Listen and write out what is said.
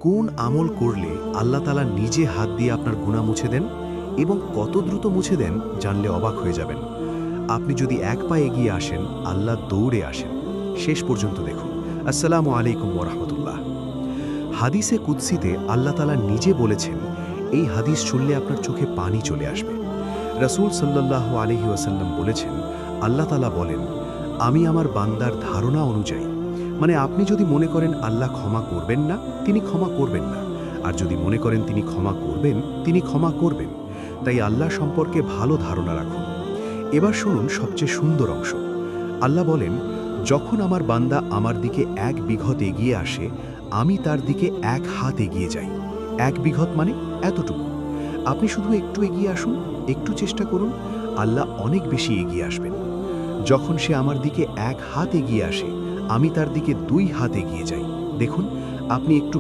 কোন আমল করলে আল্লাহ তাআলা নিজে হাত দিয়ে আপনার গুনাহ মুছে দেন এবং কত দ্রুত মুছে দেন জানলে অবাক হয়ে যাবেন। আপনি যদি এক পা এগিয়ে আসেন, আল্লাহ দৌড়ে আসেন। শেষ পর্যন্ত দেখুন। আসসালামু আলাইকুম ওয়া রাহমাতুল্লাহ। হাদিসে কুদসিতে আল্লাহ তাআলা নিজে বলেছেন, এই হাদিস শুনলে আপনার চোখে পানি চলে আসবে। রাসূল সাল্লাল্লাহু আলাইহি ওয়াসাল্লাম বলেছেন, আল্লাহ তাআলা বলেন, আমি আমার বান্দার ধারণা অনুযায়ী, মানে আপনি যদি মনে করেন আল্লাহ ক্ষমা করবেন না, তিনি ক্ষমা করবেন না, আর যদি মনে করেন তিনি ক্ষমা করবেন, তিনি ক্ষমা করবেন। তাই আল্লাহ সম্পর্কে ভালো ধারণা রাখুন। এবার শুনুন সবচেয়ে সুন্দর অংশ। আল্লাহ বলেন, যখন আমার বান্দা আমার দিকে 1 বিঘত এগিয়ে আসে, আমি তার দিকে 1 হাত এগিয়ে যাই। 1 বিঘত মানে এতটুকু। আপনি শুধু একটু এগিয়ে আসুন, একটু চেষ্টা করুন, আল্লাহ অনেক বেশি এগিয়ে আসবেন। যখন সে আমার দিকে 1 হাত এগিয়ে আসে, আমি তার দিকে 2 হাত এগিয়ে যাই। দেখুন, আপনি একটু